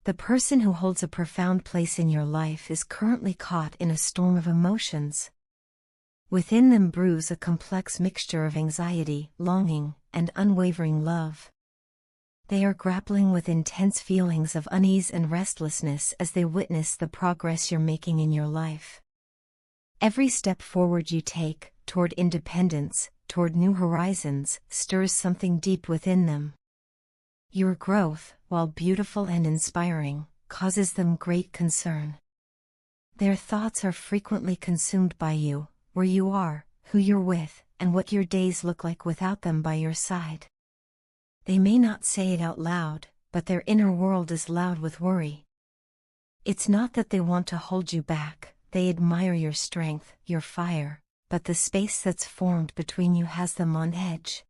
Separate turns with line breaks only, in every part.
The person who holds a profound place in your life is currently caught in a storm of emotions. Within them brews a complex mixture of anxiety, longing, and unwavering love. They are grappling with intense feelings of unease and restlessness as they witness the progress you're making in your life. Every step forward you take, toward independence, toward new horizons, stirs something deep within them. Your growth, while beautiful and inspiring, causes them great concern. Their thoughts are frequently consumed by you, where you are, who you're with, and what your days look like without them by your side. They may not say it out loud, but their inner world is loud with worry. It's not that they want to hold you back, they admire your strength, your fire, but the space that's formed between you has them on edge.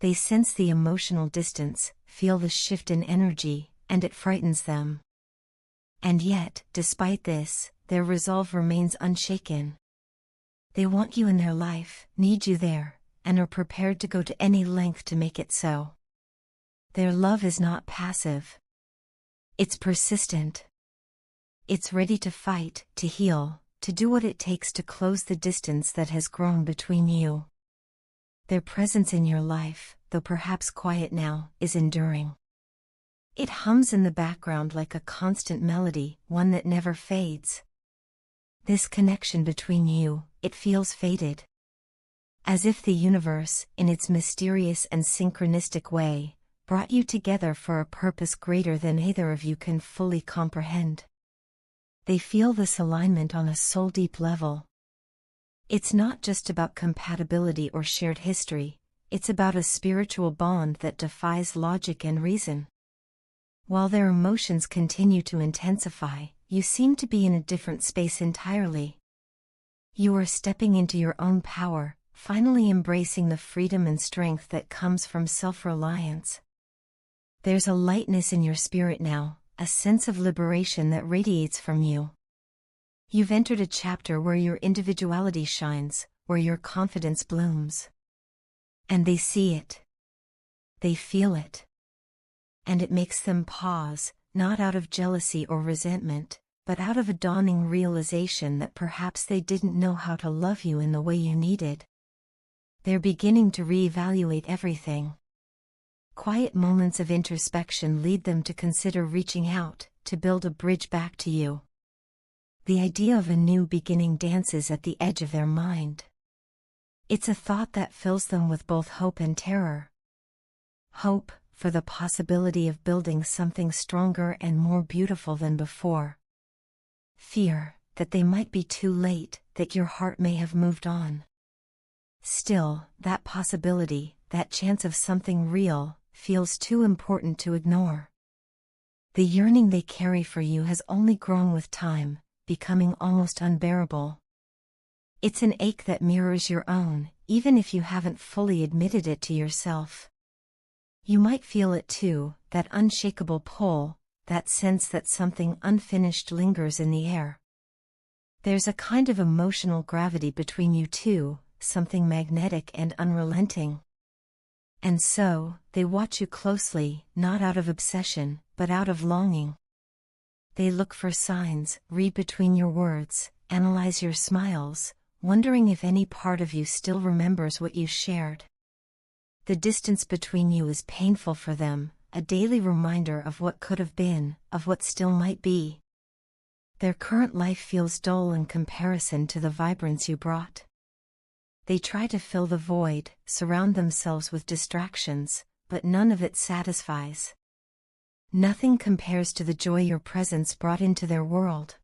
They sense the emotional distance, feel the shift in energy, and it frightens them. And yet, despite this, their resolve remains unshaken. They want you in their life, need you there, and are prepared to go to any length to make it so. Their love is not passive. It's persistent. It's ready to fight, to heal, to do what it takes to close the distance that has grown between you. Their presence in your life, though perhaps quiet now, is enduring. It hums in the background like a constant melody, one that never fades. This connection between you, it feels fated. As if the universe, in its mysterious and synchronistic way, brought you together for a purpose greater than either of you can fully comprehend. They feel this alignment on a soul-deep level. It's not just about compatibility or shared history, it's about a spiritual bond that defies logic and reason. While their emotions continue to intensify, you seem to be in a different space entirely. You are stepping into your own power, finally embracing the freedom and strength that comes from self-reliance. There's a lightness in your spirit now, a sense of liberation that radiates from you. You've entered a chapter where your individuality shines, where your confidence blooms. And they see it. They feel it. And it makes them pause, not out of jealousy or resentment, but out of a dawning realization that perhaps they didn't know how to love you in the way you needed. They're beginning to reevaluate everything. Quiet moments of introspection lead them to consider reaching out, to build a bridge back to you. The idea of a new beginning dances at the edge of their mind. It's a thought that fills them with both hope and terror. Hope, for the possibility of building something stronger and more beautiful than before. Fear, that they might be too late, that your heart may have moved on. Still, that possibility, that chance of something real, feels too important to ignore. The yearning they carry for you has only grown with time, becoming almost unbearable. It's an ache that mirrors your own, even if you haven't fully admitted it to yourself. You might feel it too, that unshakable pull, that sense that something unfinished lingers in the air. There's a kind of emotional gravity between you two, something magnetic and unrelenting. And so, they watch you closely, not out of obsession, but out of longing. They look for signs, read between your words, analyze your smiles, wondering if any part of you still remembers what you shared. The distance between you is painful for them, a daily reminder of what could have been, of what still might be. Their current life feels dull in comparison to the vibrance you brought. They try to fill the void, surround themselves with distractions, but none of it satisfies. Nothing compares to the joy your presence brought into their world.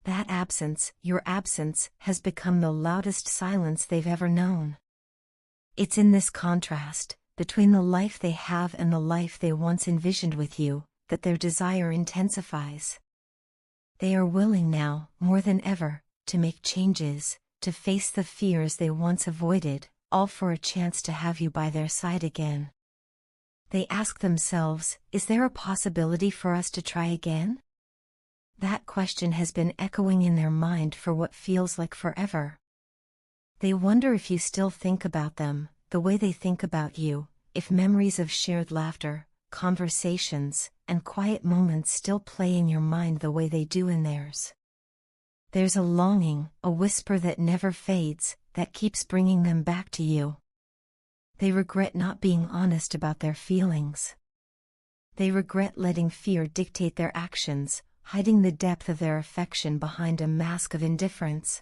That absence, your absence, has become the loudest silence they've ever known. It's in this contrast, between the life they have and the life they once envisioned with you, that their desire intensifies. They are willing now, more than ever, to make changes, to face the fears they once avoided, all for a chance to have you by their side again. They ask themselves, is there a possibility for us to try again? That question has been echoing in their mind for what feels like forever. They wonder if you still think about them, the way they think about you, if memories of shared laughter, conversations, and quiet moments still play in your mind the way they do in theirs. There's a longing, a whisper that never fades, that keeps bringing them back to you. They regret not being honest about their feelings. They regret letting fear dictate their actions, hiding the depth of their affection behind a mask of indifference.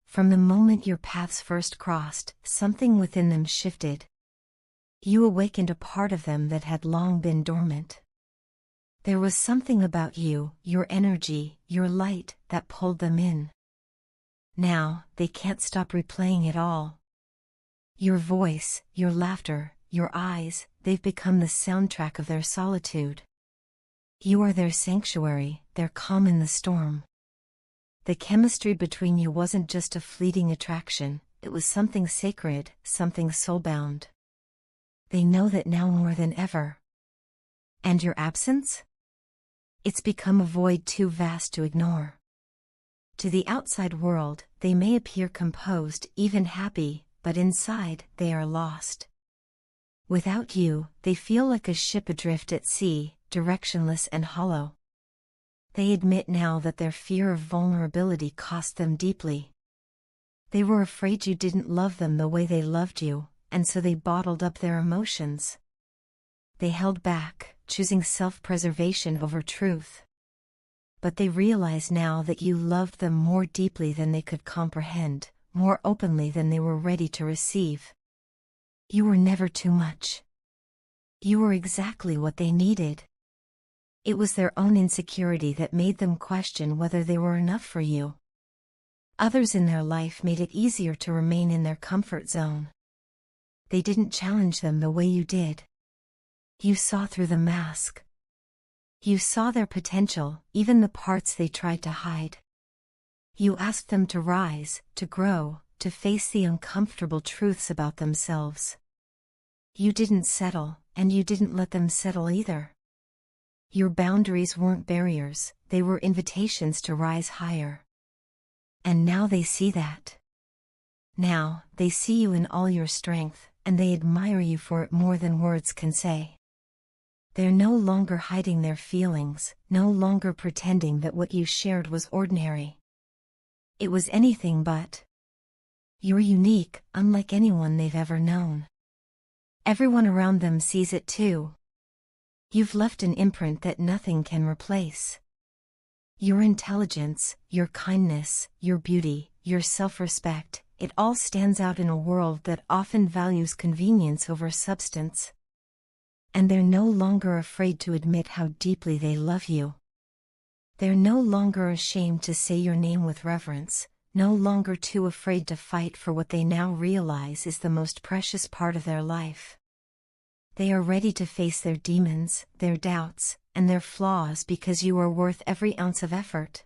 From the moment your paths first crossed, something within them shifted. You awakened a part of them that had long been dormant. There was something about you, your energy, your light, that pulled them in. Now, they can't stop replaying it all. Your voice, your laughter, your eyes, they've become the soundtrack of their solitude. You are their sanctuary, their calm in the storm. The chemistry between you wasn't just a fleeting attraction, it was something sacred, something soulbound. They know that now more than ever. And your absence? It's become a void too vast to ignore. To the outside world, they may appear composed, even happy, but inside, they are lost. Without you, they feel like a ship adrift at sea, directionless and hollow. They admit now that their fear of vulnerability cost them deeply. They were afraid you didn't love them the way they loved you, and so they bottled up their emotions. They held back, choosing self-preservation over truth. But they realize now that you loved them more deeply than they could comprehend, more openly than they were ready to receive. You were never too much. You were exactly what they needed. It was their own insecurity that made them question whether they were enough for you. Others in their life made it easier to remain in their comfort zone. They didn't challenge them the way you did. You saw through the mask. You saw their potential, even the parts they tried to hide. You asked them to rise, to grow, to face the uncomfortable truths about themselves. You didn't settle, and you didn't let them settle either. Your boundaries weren't barriers, they were invitations to rise higher. And now they see that. Now, they see you in all your strength, and they admire you for it more than words can say. They're no longer hiding their feelings, no longer pretending that what you shared was ordinary. It was anything but. You're unique, unlike anyone they've ever known. Everyone around them sees it too. You've left an imprint that nothing can replace. Your intelligence, your kindness, your beauty, your self-respect, it all stands out in a world that often values convenience over substance. And they're no longer afraid to admit how deeply they love you. They're no longer ashamed to say your name with reverence, no longer too afraid to fight for what they now realize is the most precious part of their life. They are ready to face their demons, their doubts, and their flaws because you are worth every ounce of effort.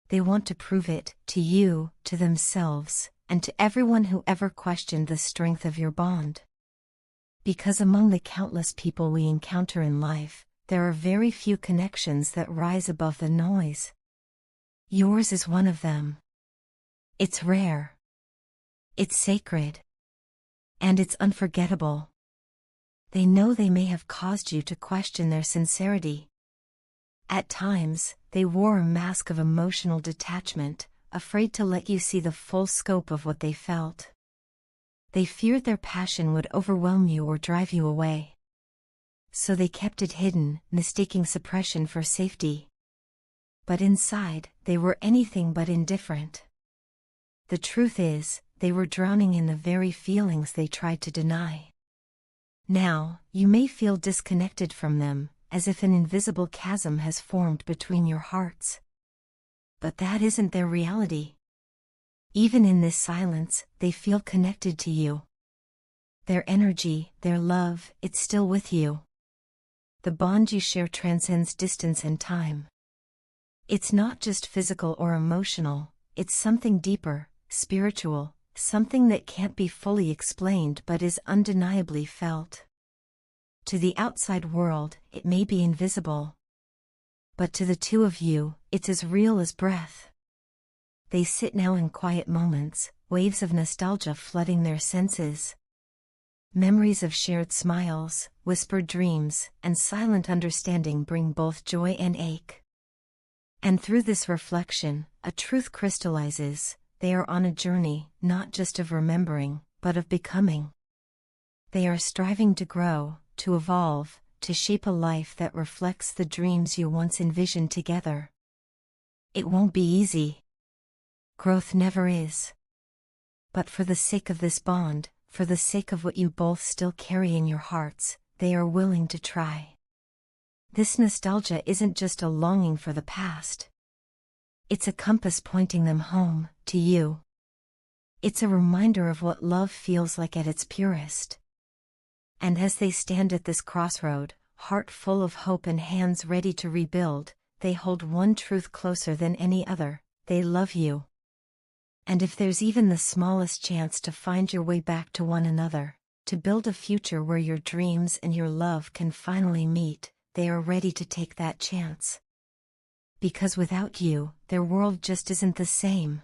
They want to prove it, to you, to themselves, and to everyone who ever questioned the strength of your bond. Because among the countless people we encounter in life, there are very few connections that rise above the noise. Yours is one of them. It's rare. It's sacred. And it's unforgettable. They know they may have caused you to question their sincerity. At times, they wore a mask of emotional detachment, afraid to let you see the full scope of what they felt. They feared their passion would overwhelm you or drive you away. So they kept it hidden, mistaking suppression for safety. But inside, they were anything but indifferent. The truth is, they were drowning in the very feelings they tried to deny. Now, you may feel disconnected from them, as if an invisible chasm has formed between your hearts. But that isn't their reality. Even in this silence, they feel connected to you. Their energy, their love, it's still with you. The bond you share transcends distance and time. It's not just physical or emotional, it's something deeper, spiritual, something that can't be fully explained but is undeniably felt. To the outside world, it may be invisible. But to the two of you, it's as real as breath. They sit now in quiet moments, waves of nostalgia flooding their senses. Memories of shared smiles, whispered dreams, and silent understanding bring both joy and ache. And through this reflection, a truth crystallizes: they are on a journey, not just of remembering, but of becoming. They are striving to grow, to evolve, to shape a life that reflects the dreams you once envisioned together. It won't be easy. Growth never is. But for the sake of this bond, for the sake of what you both still carry in your hearts, they are willing to try. This nostalgia isn't just a longing for the past. It's a compass pointing them home, to you. It's a reminder of what love feels like at its purest. And as they stand at this crossroad, heart full of hope and hands ready to rebuild, they hold one truth closer than any other: they love you. And if there's even the smallest chance to find your way back to one another, to build a future where your dreams and your love can finally meet, they are ready to take that chance. Because without you, their world just isn't the same.